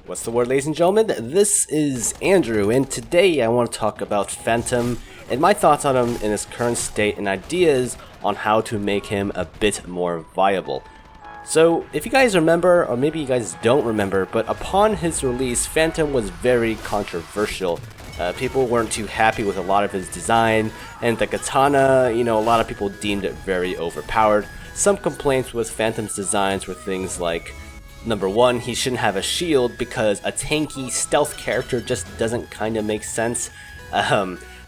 What's the word, ladies and gentlemen? This is Andrew, and today I want to talk about Phantom and my thoughts on him in his current state and ideas on how to make him a bit more viable. So, if you guys remember, or maybe you guys don't remember, but upon his release, Phantom was very controversial. People weren't too happy with a lot of his design, and the katana, a lot of people deemed it very overpowered. Some complaints with Phantom's designs were things like, number one, he shouldn't have a shield because a tanky stealth character just doesn't kind of make sense.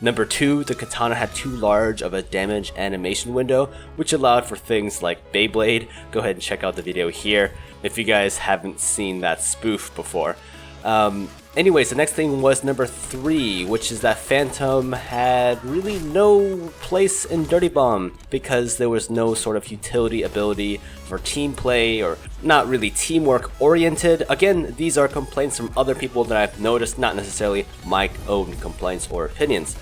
Number two, the katana had too large of a damage animation window, which allowed for things like Beyblade. Go ahead and check out the video here if you guys haven't seen that spoof before. Anyways, the next thing was number three, which is that Phantom had really no place in Dirty Bomb because there was no sort of utility ability for team play or not really teamwork oriented. Again, these are complaints from other people that I've noticed, not necessarily my own complaints or opinions.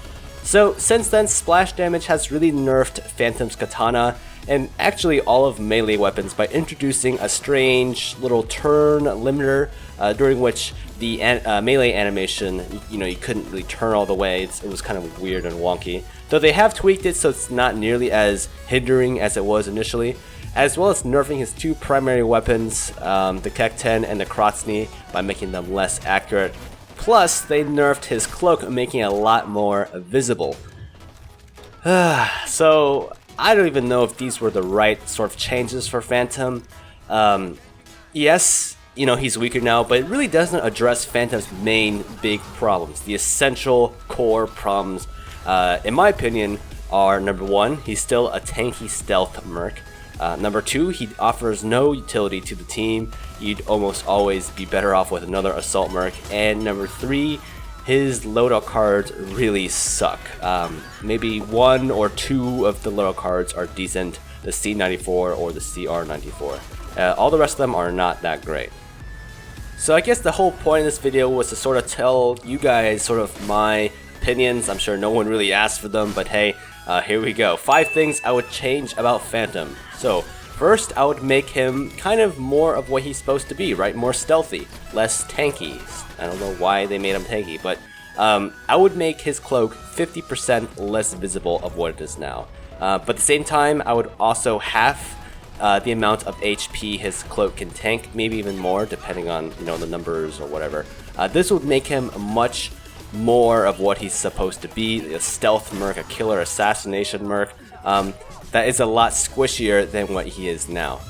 So since then, splash damage has really nerfed Phantom's katana and actually all of melee weapons by introducing a strange little turn limiter during which the melee animation, you couldn't really turn all the way. It was kind of weird and wonky. Though they have tweaked it so it's not nearly as hindering as it was initially, as well as nerfing his two primary weapons, the Kek-10 and the Krotsny, by making them less accurate. Plus, they nerfed his cloak, making it a lot more visible. So, I don't even know if these were the right sort of changes for Phantom. Yes, he's weaker now, but it really doesn't address Phantom's main big problems. The essential core problems, in my opinion, are number one, he's still a tanky stealth merc. Number two, he offers no utility to the team. You'd almost always be better off with another assault merc. And number three, his loadout cards really suck. Maybe one or two of the loadout cards are decent, the C94 or the CR94. All the rest of them are not that great. So I guess the whole point of this video was to sort of tell you guys sort of my opinions. I'm sure no one really asked for them, but hey, here we go. 5 things I would change about Phantom. So first, I would make him kind of more of what he's supposed to be, right? More stealthy, less tanky. I don't know why they made him tanky, but I would make his cloak 50% less visible of what it is now. But at the same time, I would also half the amount of HP his cloak can tank, maybe even more, depending on the numbers or whatever. This would make him much more of what he's supposed to be, a stealth merc, a killer assassination merc. That is a lot squishier than what he is now.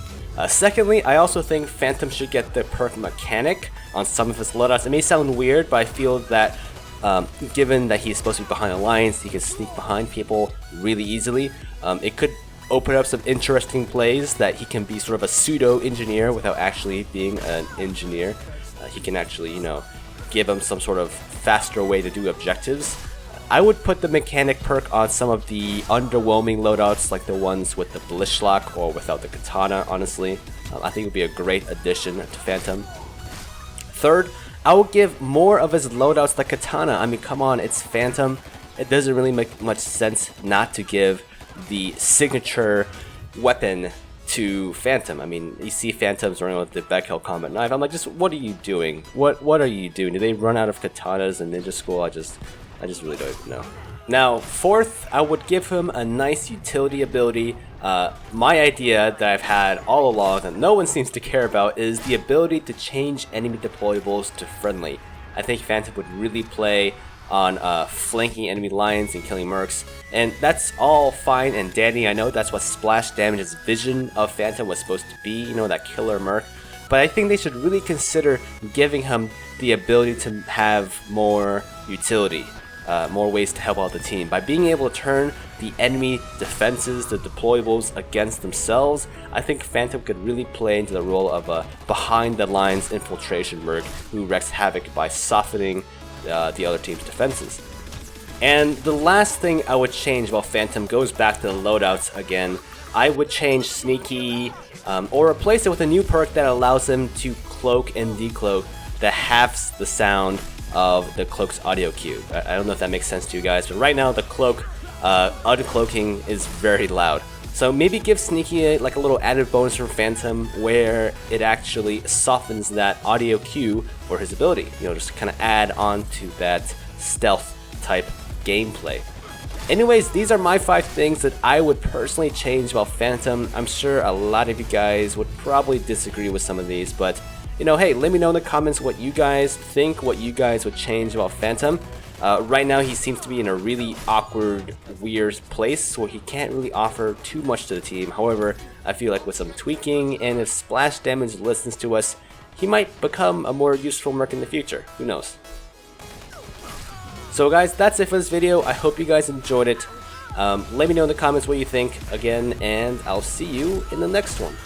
Secondly, I also think Phantom should get the perk mechanic on some of his loadouts. It may sound weird, but I feel that given that he's supposed to be behind the lines, he can sneak behind people really easily. It could open up some interesting plays that he can be sort of a pseudo-engineer without actually being an engineer. He can actually, give him some sort of faster way to do objectives. I would put the mechanic perk on some of the underwhelming loadouts, like the ones with the Blishlock or without the katana, honestly. I think it would be a great addition to Phantom. Third, I would give more of his loadouts the katana. I mean, come on, it's Phantom. It doesn't really make much sense not to give the signature weapon to Phantom. I mean, you see Phantoms running with the Beckel Combat Knife. I'm like, just what are you doing? What are you doing? Do they run out of katanas in Ninja School? I just really don't even know. Now, fourth, I would give him a nice utility ability. My idea that I've had all along that no one seems to care about is the ability to change enemy deployables to friendly. I think Phantom would really play on flanking enemy lines and killing mercs, and that's all fine and dandy. I know that's what Splash Damage's vision of Phantom was supposed to be, that killer merc, but I think they should really consider giving him the ability to have more utility, more ways to help out the team. By being able to turn the enemy defenses, the deployables against themselves, I think Phantom could really play into the role of a behind-the-lines infiltration merc who wreaks havoc by softening the other team's defenses. And the last thing I would change about Phantom goes back to the loadouts again. I would change Sneaky, or replace it with a new perk that allows him to cloak and decloak that halves the sound of the cloak's audio cue. I don't know if that makes sense to you guys, but right now the cloak uncloaking is very loud. So maybe give Sneaky like a little added bonus from Phantom where it actually softens that audio cue for his ability. You know, just kind of add on to that stealth type gameplay. Anyways, these are my 5 things that I would personally change about Phantom. I'm sure a lot of you guys would probably disagree with some of these, but you know, hey, let me know in the comments what you guys think, what you guys would change about Phantom. Right now he seems to be in a really awkward, weird place where he can't really offer too much to the team. However, I feel like with some tweaking and if splash damage listens to us, he might become a more useful merc in the future. Who knows? So guys, that's it for this video. I hope you guys enjoyed it. Let me know in the comments what you think again, and I'll see you in the next one.